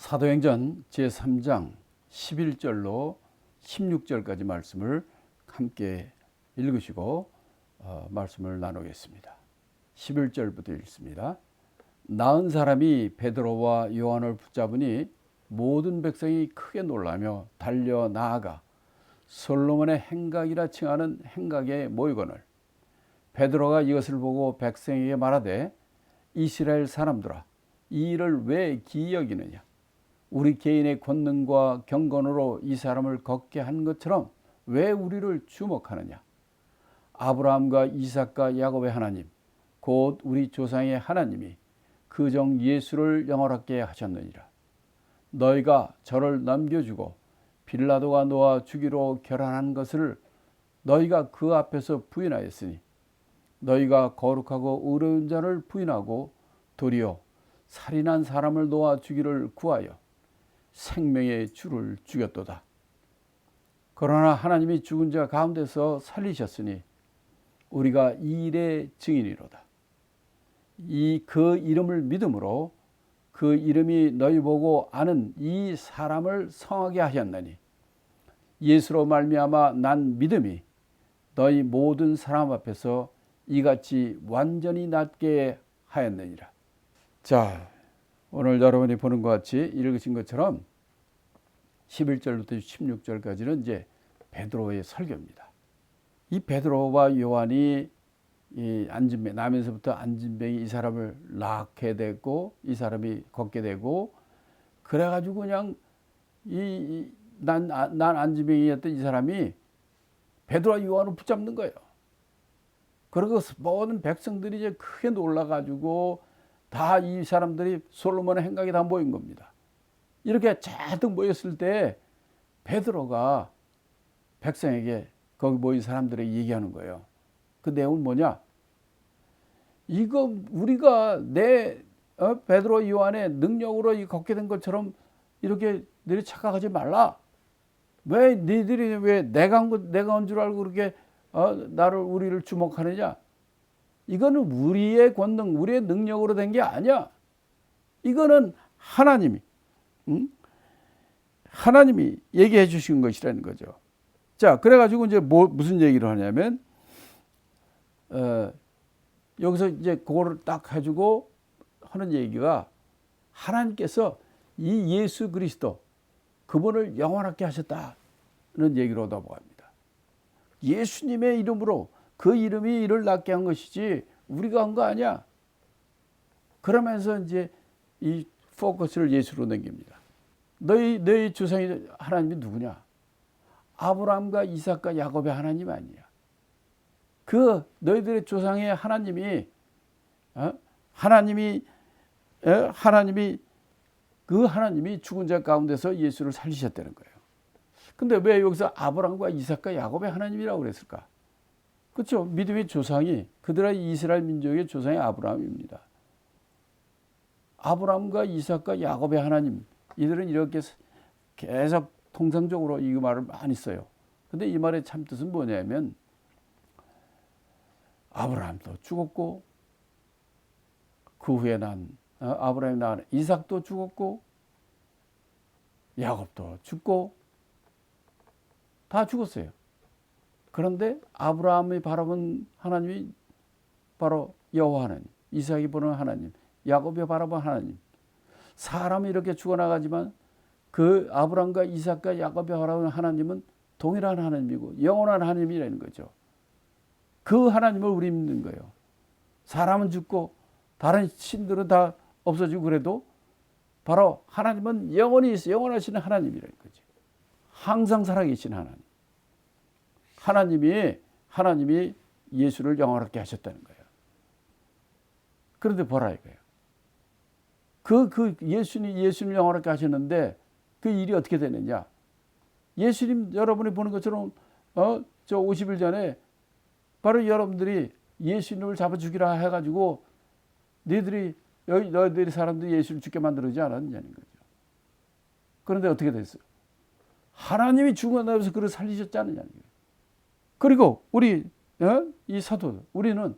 사도행전 제3장 11절로 16절까지 말씀을 함께 읽으시고 말씀을 나누겠습니다. 11절부터 읽습니다. 나은 사람이 베드로와 요한을 붙잡으니 모든 백성이 크게 놀라며 달려 나아가 솔로몬의 행각이라 칭하는 행각에 모이거늘 베드로가 이것을 보고 백성에게 말하되 이스라엘 사람들아 이 일을 왜 기이 여기느냐. 우리 개인의 권능과 경건으로 이 사람을 걷게 한 것처럼 왜 우리를 주목하느냐. 아브라함과 이삭과 야곱의 하나님 곧 우리 조상의 하나님이 그 종 예수를 영원하게 하셨느니라. 너희가 저를 넘겨주고 빌라도가 놓아 주기로 결단한 것을 너희가 그 앞에서 부인하였으니 너희가 거룩하고 의로운 자를 부인하고 도리어 살인한 사람을 놓아 주기를 구하여 생명의 주를 죽였도다. 그러나 하나님이 죽은 자 가운데서 살리셨으니 우리가 이 일의 증인이로다. 그 이름을 믿음으로 그 이름이 너희 보고 아는 이 사람을 성하게 하셨나니 예수로 말미암아 난 믿음이 너희 모든 사람 앞에서 이같이 완전히 낫게 하였느니라. 자, 오늘 여러분이 보는 것 같이 읽으신 것처럼 11절부터 16절까지는 이제 베드로의 설교입니다. 이 베드로와 요한이 이 안진뱅, 나면서부터 안진뱅이 이 사람을 낳게 되고 이 사람이 걷게 되고 그래가지고 그냥 난 안진뱅이였던 이 사람이 베드로와 요한을 붙잡는 거예요. 그리고 모든 백성들이 이제 크게 놀라가지고 다 이 사람들이 솔로몬의 행각이 다 모인 겁니다. 이렇게 잔뜩 모였을 때 베드로가 백성에게 거기 모인 사람들에게 얘기하는 거예요. 그 내용은 뭐냐? 이거 우리가 베드로 요한의 능력으로 걷게 된 것처럼 이렇게 너희 착각하지 말라. 왜 너희들이 왜 내가 온 줄 알고 그렇게 우리를 주목하느냐? 이거는 우리의 권능, 우리의 능력으로 된 게 아니야. 이거는 하나님이 얘기해 주신 것이라는 거죠. 자, 그래가지고 이제 무슨 얘기를 하냐면, 여기서 이제 그거를 딱 해주고 하는 얘기가 하나님께서 이 예수 그리스도, 그분을 영원하게 하셨다는 얘기로 넘어갑니다. 예수님의 이름으로 그 이름이 이를 낳게 한 것이지 우리가 한 거 아니야. 그러면서 이제 이 포커스를 예수로 넘깁니다. 너희 조상이 하나님이 누구냐? 아브라함과 이삭과 야곱의 하나님 아니야. 그 너희들의 조상의 하나님이 하나님이 죽은 자 가운데서 예수를 살리셨다는 거예요. 근데 왜 여기서 아브라함과 이삭과 야곱의 하나님이라고 그랬을까? 그렇죠. 믿음의 조상이 그들의 이스라엘 민족의 조상이 아브라함입니다. 아브라함과 이삭과 야곱의 하나님, 이들은 이렇게 계속 통상적으로 이 말을 많이 써요. 근데 이 말의 참 뜻은 뭐냐면 아브라함도 죽었고 그 후에 아브라함이 낳은 이삭도 죽었고 야곱도 죽고 다 죽었어요. 그런데 아브라함이 바라본 하나님이 바로 여호와 하나님, 이삭이 보는 하나님, 야곱이 바라본 하나님. 사람이 이렇게 죽어나가지만 그 아브라함과 이삭과 야곱이 바라보는 하나님은 동일한 하나님이고 영원한 하나님이라는 거죠. 그 하나님을 우리 믿는 거예요. 사람은 죽고 다른 신들은 다 없어지고 그래도 바로 하나님은 영원하신 하나님이라는 거죠. 항상 살아계신 하나님. 하나님이 예수를 영원하게 하셨다는 거예요. 그런데 보라 이거예요. 예수님을 영원하게 하셨는데 그 일이 어떻게 되느냐? 예수님 여러분이 보는 것처럼 저 50일 전에 바로 여러분들이 예수님을 잡아 죽이라 해가지고 너희들이 사람들이 예수를 죽게 만들지 않았느냐는 거죠. 그런데 어떻게 됐어요? 하나님이 죽어나서 그를 살리셨지 않느냐는 거예요. 그리고 이 사도들, 우리는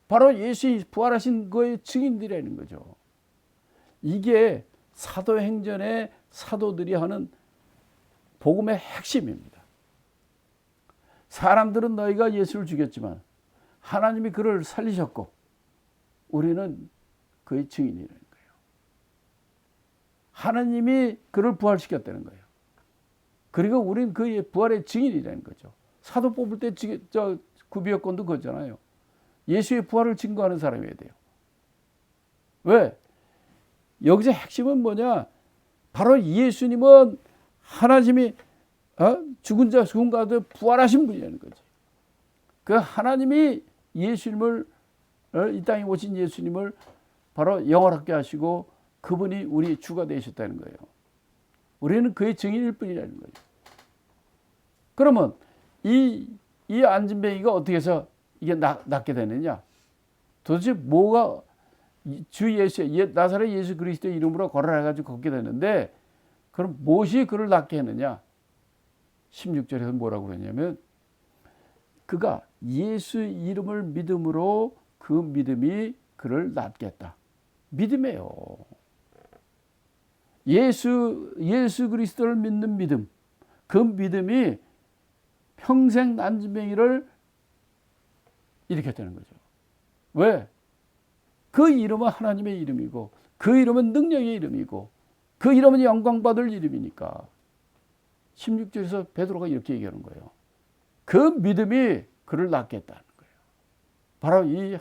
바로 예수님이 부활하신 거의 증인들이라는 거죠. 이게 사도행전의 사도들이 하는 복음의 핵심입니다. 사람들은 너희가 예수를 죽였지만 하나님이 그를 살리셨고 우리는 그의 증인이라는 거예요. 하나님이 그를 부활시켰다는 거예요. 그리고 우리는 그의 부활의 증인이라는 거죠. 사도 뽑을 때 구비여건도 그거잖아요. 예수의 부활을 증거하는 사람이어야 돼요. 왜? 여기서 핵심은 뭐냐? 바로 예수님은 하나님이 죽은 가운데 부활하신 분이라는 거지. 그 하나님이 예수님을 이 땅에 오신 예수님을 바로 영원하게 하시고 그분이 우리의 주가 되셨다는 거예요. 우리는 그의 증인일 뿐이라는 거죠. 그러면 이 안진뱅이가 어떻게 해서 이게 낫게 되느냐? 도대체 뭐가 주 예수, 나사렛 예수 그리스도의 이름으로 걸어가지고 걷게 되는데 그럼 무엇이 그를 낫게 했느냐? 16절에서 뭐라고 그러냐면 그가 예수 이름을 믿음으로 그 믿음이 그를 낫게 했다. 믿음이에요. 예수 그리스도를 믿는 믿음. 그 믿음이 평생 난진뱅이를 일으켰다는 거죠. 왜? 그 이름은 하나님의 이름이고 그 이름은 능력의 이름이고 그 이름은 영광받을 이름이니까 16절에서 베드로가 이렇게 얘기하는 거예요. 그 믿음이 그를 낫게 했다는 거예요. 바로 이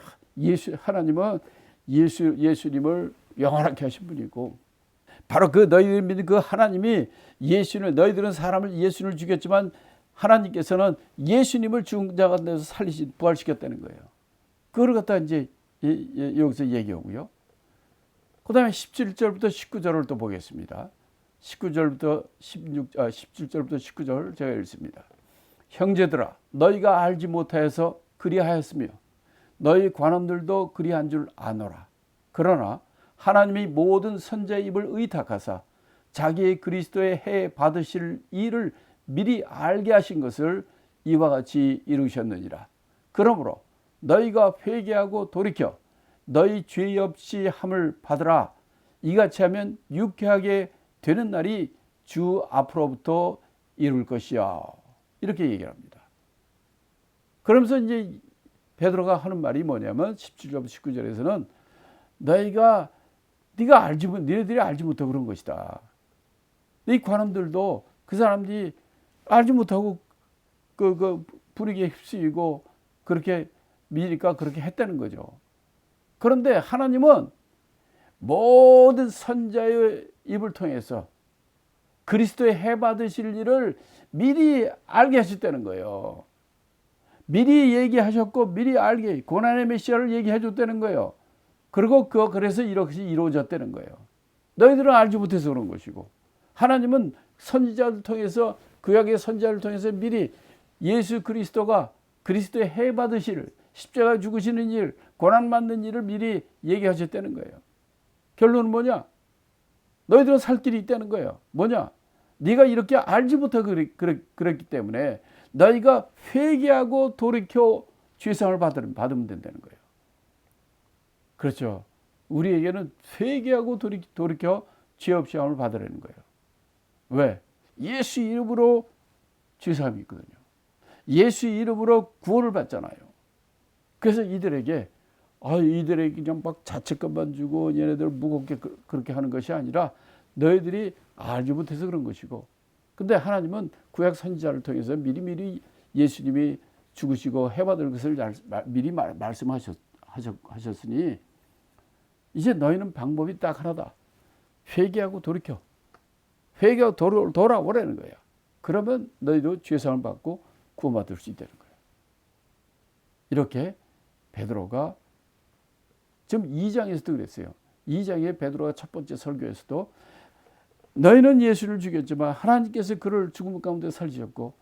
하나님은 예수님을 영원하게 하신 분이고 바로 그 너희들 믿는 그 하나님이 너희들은 예수를 죽였지만 하나님께서는 예수님을 죽은 자 가운데서 부활시켰다는 거예요. 그걸 갖다 이제 여기서 얘기하고요. 그 다음에 17절부터 19절을 또 보겠습니다. 17절부터 19절 제가 읽습니다. 형제들아 너희가 알지 못하여서 그리하였으며 너희 관원들도 그리한 줄 아노라. 그러나 하나님이 모든 선자의 입을 의탁하사 자기의 그리스도의 해 받으실 일을 미리 알게 하신 것을 이와 같이 이루셨느니라. 그러므로 너희가 회개하고 돌이켜 너희 죄 없이 함을 받으라. 이같이 하면 유쾌하게 되는 날이 주 앞으로부터 이룰 것이야. 이렇게 얘기합니다. 그러면서 이제 베드로가 하는 말이 뭐냐면 17절 19절에서는 너희들이 알지 못하고 그런 것이다. 이 관원들도 그 사람들이 알지 못하고 그 불의에 휩쓰이고 그렇게 미니까 그렇게 했다는 거죠. 그런데 하나님은 모든 선자의 입을 통해서 그리스도의 해 받으실 일을 미리 알게 하셨다는 거예요. 미리 얘기하셨고 미리 알게 고난의 메시아를 얘기해 줬다는 거예요. 그리고 그래서 이렇게 이루어졌다는 거예요. 너희들은 알지 못해서 그런 것이고 하나님은 선지자를 통해서 구약의 선지자를 통해서 미리 예수 그리스도가 그리스도의 해 받으실 십자가 죽으시는 일, 고난 받는 일을 미리 얘기하셨다는 거예요. 결론은 뭐냐? 너희들은 살 길이 있다는 거예요. 뭐냐? 네가 이렇게 알지 못하고 그랬기 때문에 너희가 회개하고 돌이켜 죄상을 받으면 된다는 거예요. 그렇죠. 우리에게는 회개하고 돌이켜 죄 없이 함을 받으라는 거예요. 왜? 예수 이름으로 죄사함이 있거든요. 예수 이름으로 구원을 받잖아요. 그래서 이들에게 그냥 막 자책감만 주고 얘네들 무겁게 그렇게 하는 것이 아니라 너희들이 알지 못해서 그런 것이고 근데 하나님은 구약 선지자를 통해서 미리미리 예수님이 죽으시고 해받을 것을 미리 말씀하셨으니 이제 너희는 방법이 딱 하나다. 회개하고 돌아오라는 거야. 그러면 너희도 죄사함을 받고 구원받을 수 있다는 거야. 이렇게 베드로가 지금 2장에서도 그랬어요. 2장에 베드로가 첫 번째 설교에서도 너희는 예수를 죽였지만 하나님께서 그를 죽음 가운데 살리셨고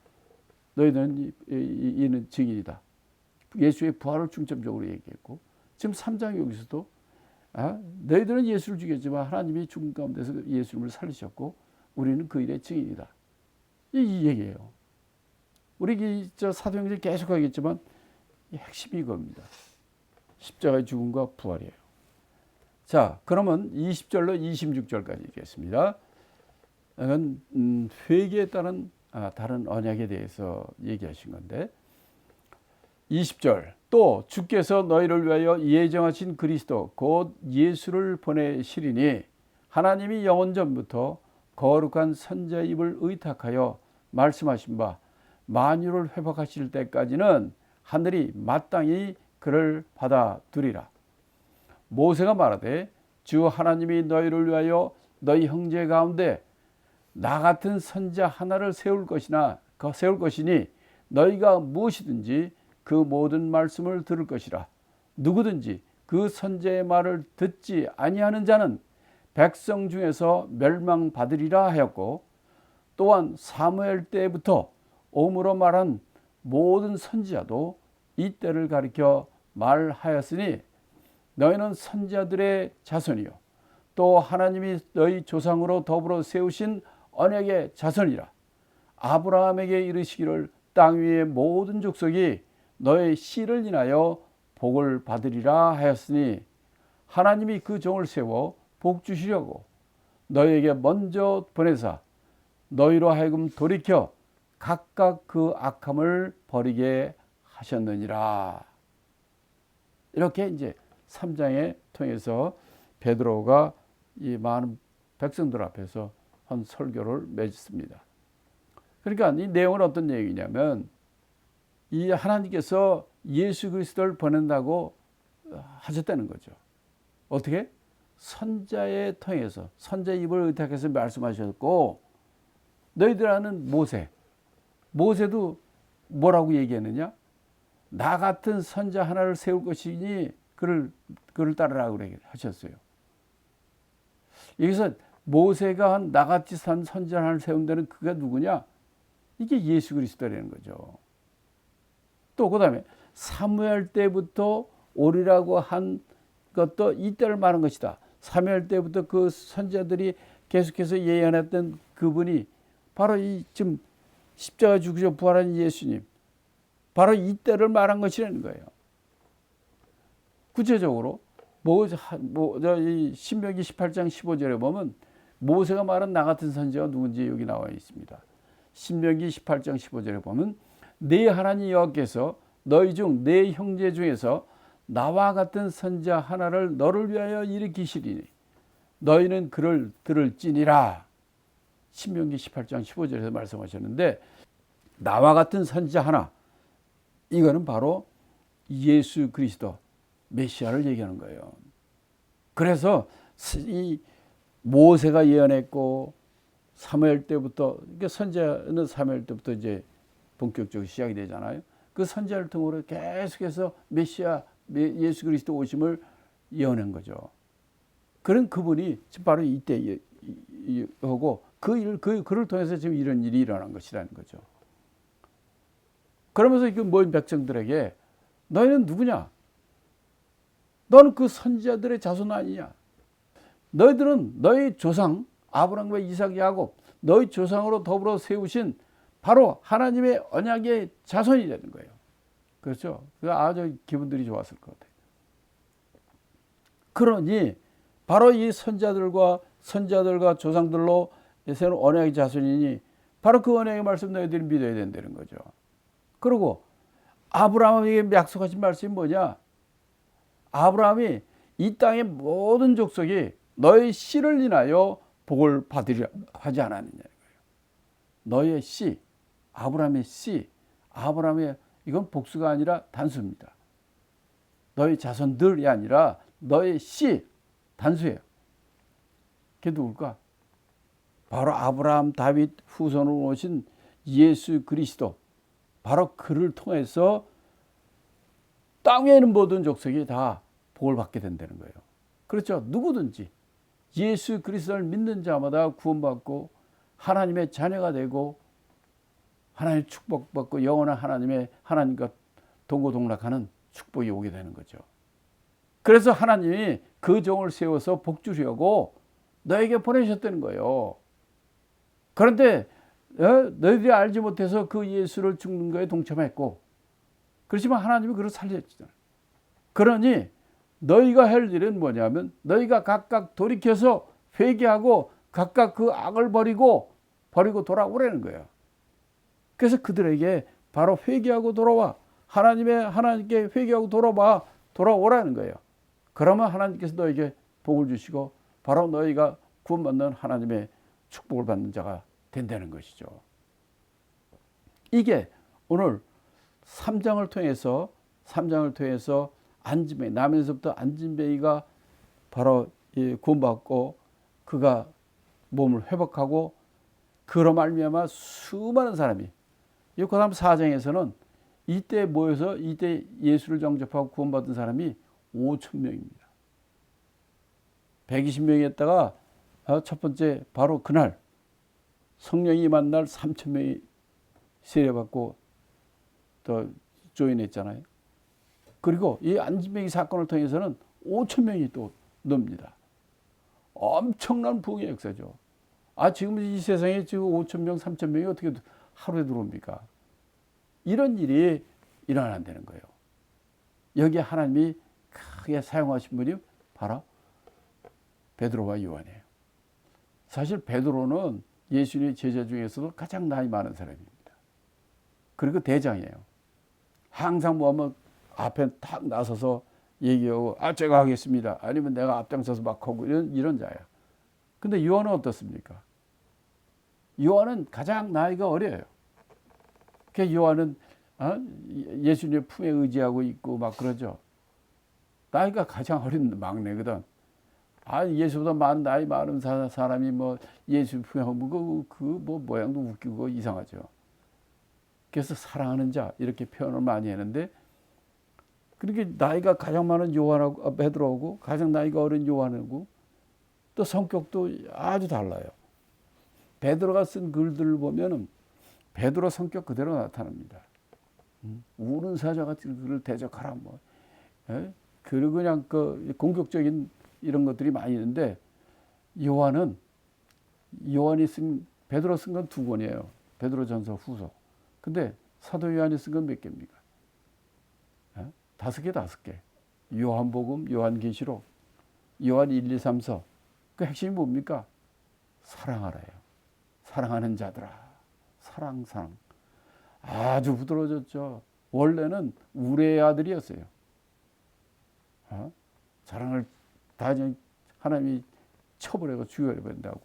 너희는 이는 증인이다. 예수의 부활을 중점적으로 얘기했고 지금 3장 여기서도 너희들은 예수를 죽였지만 하나님이 죽음 가운데서 예수님을 살리셨고 우리는 그 일의 증인이다. 이 얘기예요. 우리 사도행전 계속 하겠지만 핵심이 이겁니다. 십자가의 죽음과 부활이에요. 자, 그러면 20절로 26절까지 읽겠습니다. 이건 회개에 따른 다른 언약에 대해서 얘기하신 건데 20절 또 주께서 너희를 위하여 예정하신 그리스도 곧 예수를 보내시리니 하나님이 영원 전부터 거룩한 선지자의 입을 의탁하여 말씀하신 바 만유를 회복하실 때까지는 하늘이 마땅히 그를 받아두리라. 모세가 말하되 주 하나님이 너희를 위하여 너희 형제 가운데 나 같은 선지자 하나를 세울 것이니 너희가 무엇이든지 그 모든 말씀을 들을 것이라. 누구든지 그 선지자의 말을 듣지 아니하는 자는 백성 중에서 멸망받으리라 하였고 또한 사무엘 때부터 오므로 말한 모든 선지자도 이 때를 가리켜 말하였으니 너희는 선지자들의 자손이요 또 하나님이 너희 조상으로 더불어 세우신 언약의 자손이라. 아브라함에게 이르시기를 땅 위의 모든 족속이 너의 씨를 인하여 복을 받으리라 하였으니 하나님이 그 종을 세워 복 주시려고 너희에게 먼저 보내사 너희로 하여금 돌이켜 각각 그 악함을 버리게 하셨느니라. 이렇게 이제 3장에 통해서 베드로가 이 많은 백성들 앞에서 한 설교를 맺습니다. 그러니까 이 내용은 어떤 내용이냐면 이 하나님께서 예수 그리스도를 보낸다고 하셨다는 거죠. 어떻게? 선자의 통해서 선자의 입을 의탁해서 말씀하셨고 너희들 아는 모세도 뭐라고 얘기했느냐? 나 같은 선자 하나를 세울 것이니 그를 따르라고 하셨어요. 여기서 모세가 한 나같이 산 선자 하나를 세운다는 그가 누구냐? 이게 예수 그리스도라는 거죠. 또 그다음에 사무엘 때부터 오리라고 한 것도 이때를 말한 것이다. 사무엘 때부터 그 선지자들이 계속해서 예언했던 그분이 바로 이 지금 십자가 죽으셔 부활한 예수님, 바로 이때를 말한 것이라는 거예요. 구체적으로 이 신명기 18장 15절에 보면 모세가 말한 나 같은 선지자가 누군지 여기 나와 있습니다. 신명기 18장 15절에 보면 네 하나님 여호와께서 너희 중 네 형제 중에서 나와 같은 선지자 하나를 너를 위하여 일으키시리니 너희는 그를 들을지니라. 신명기 18장 15절에서 말씀하셨는데 나와 같은 선지자 하나, 이거는 바로 예수 그리스도 메시아를 얘기하는 거예요. 그래서 이 모세가 예언했고 사무엘 때부터, 그러니까 선지자는 사무엘 때부터 이제 본격적으로 시작이 되잖아요. 그 선지자를 통으로 계속해서 메시아 예수 그리스도 오심을 예언한 거죠. 그런 그분이 바로 이때 하고 그를 통해서 지금 이런 일이 일어난 것이라는 거죠. 그러면서 그 모인 백성들에게 너희는 누구냐? 너는 그 선지자들의 자손 아니냐? 너희들은 너희 조상 아브라함과 이삭 야곱 너희 조상으로 더불어 세우신 바로 하나님의 언약의 자손이 되는 거예요. 그렇죠? 아주 기분들이 좋았을 것 같아요. 그러니 바로 이 선지자들과 조상들로 세운 언약의 자손이니 바로 그 언약의 말씀 너희들이 믿어야 된다는 거죠. 그리고 아브라함에게 약속하신 말씀이 뭐냐? 아브라함이 이 땅의 모든 족속이 너의 씨를 인하여 복을 받으려 하지 않았느냐는 거예요. 너의 씨, 아브라함의 씨, 아브라함의 이건 복수가 아니라 단수입니다. 너의 자손들이 아니라 너의 씨, 단수예요. 그게 누굴까? 바로 아브라함, 다윗 후손으로 오신 예수 그리스도, 바로 그를 통해서 땅 위에 있는 모든 족속이 다 복을 받게 된다는 거예요. 그렇죠? 누구든지 예수 그리스도를 믿는 자마다 구원받고 하나님의 자녀가 되고 하나님의 축복받고 영원한 하나님과 동고동락하는 축복이 오게 되는 거죠. 그래서 하나님이 그 종을 세워서 복 주려고 너에게 보내셨다는 거예요. 그런데 너희들이 알지 못해서 그 예수를 죽는 거에 동참했고, 그렇지만 하나님이 그를 살렸잖아요. 그러니 너희가 할 일은 뭐냐면 너희가 각각 돌이켜서 회개하고 각각 그 악을 버리고 돌아오라는 거예요. 그래서 그들에게 바로 회개하고 돌아와 하나님께 회개하고 돌아오라는 거예요. 그러면 하나님께서 너에게 복을 주시고 바로 너희가 구원받는 하나님의 축복을 받는 자가 된다는 것이죠. 이게 오늘 3장을 통해서 안진뱅이, 남에서부터 안진뱅이가 바로 구원받고 그가 몸을 회복하고 그로 말미암아 수많은 사람이, 그 다음 4장에서는 이때 모여서 이때 예수를 영접하고 구원받은 사람이 5,000명입니다. 120명이었다가 첫 번째 바로 그날 성령이 임한 날 3,000명이 세례받고 또 조인했잖아요. 그리고 이 안진뱅이 사건을 통해서는 5,000명이 또 넘습니다. 엄청난 부흥의 역사죠. 지금 이 세상에 지금 5,000명, 3,000명이 어떻게 하루에 들어옵니까? 이런 일이 일어난다는 거예요. 여기에 하나님이 크게 사용하신 분이 바로 베드로와 요한이에요. 사실 베드로는 예수님의 제자 중에서도 가장 나이 많은 사람입니다. 그리고 대장이에요. 항상 뭐 하면 앞에 탁 나서서 얘기하고 제가 하겠습니다. 아니면 내가 앞장서서 막 하고 이런 자예요. 근데 요한은 어떻습니까? 요한은 가장 나이가 어려요. 그 요한은 예수님의 품에 의지하고 있고 막 그러죠. 나이가 가장 어린 막내거든. 예수보다 나이 많은 사람이 뭐 예수 품에 하면 뭐 모양도 웃기고 이상하죠. 그래서 사랑하는 자 이렇게 표현을 많이 했는데, 그렇게 나이가 가장 많은 요한하고 베드로하고 가장 나이가 어린 요한하고 또 성격도 아주 달라요. 베드로가 쓴 글들을 보면은 베드로 성격 그대로 나타납니다. 우는 사자같이 그를 대적하라 뭐. 그리고 그냥 그 공격적인 이런 것들이 많이 있는데, 베드로 쓴 건 2권이에요. 베드로전서, 후서. 근데 사도 요한이 쓴 건 몇 개입니까? 5개. 요한복음, 요한계시록, 요한 1, 2, 3, 4. 그 핵심이 뭡니까? 사랑하라요. 사랑하는 자들아. 사랑. 아주 부드러워졌죠. 원래는 우레의 아들이었어요. 사랑을 다 하나님이 쳐버리고 죽여버린다고.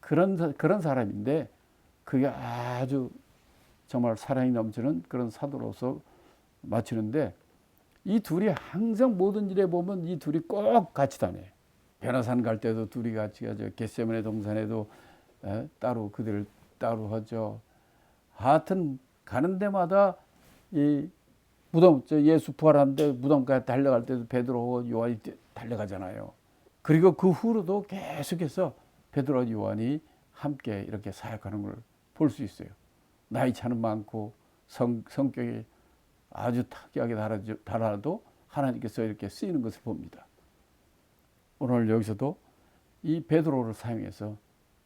그런 사람인데, 그게 아주 정말 사랑이 넘치는 그런 사도로서 마치는데, 이 둘이 항상 모든 일에 보면 이 둘이 꼭 같이 다녀요. 변화산 갈 때도 둘이 같이 가죠. 겟세마네 동산에도 따로 그들을 따로 하죠. 하여튼 가는 데마다 이 무덤, 예수 부활하는데 무덤까지 달려갈 때도 베드로와 요한이 달려가잖아요. 그리고 그 후로도 계속해서 베드로와 요한이 함께 이렇게 사역하는 걸 볼 수 있어요. 나이 차는 많고 성격이 아주 특이하게 달아도 하나님께서 이렇게 쓰이는 것을 봅니다. 오늘 여기서도 이 베드로를 사용해서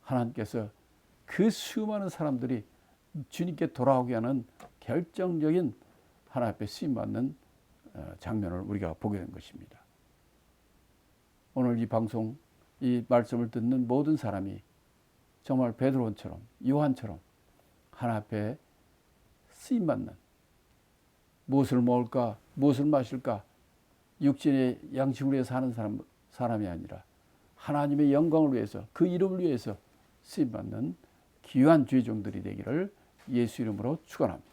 하나님께서 그 수많은 사람들이 주님께 돌아오게 하는 결정적인 하나님 앞에 쓰임받는 장면을 우리가 보게 된 것입니다. 오늘 이 방송, 이 말씀을 듣는 모든 사람이 정말 베드로처럼 요한처럼 하나님 앞에 쓰임받는, 무엇을 먹을까, 무엇을 마실까, 육신의 양식을 위해서 사는 사람이 아니라 하나님의 영광을 위해서, 그 이름을 위해서 쓰임받는 귀한 죄종들이 되기를 예수 이름으로 축원합니다.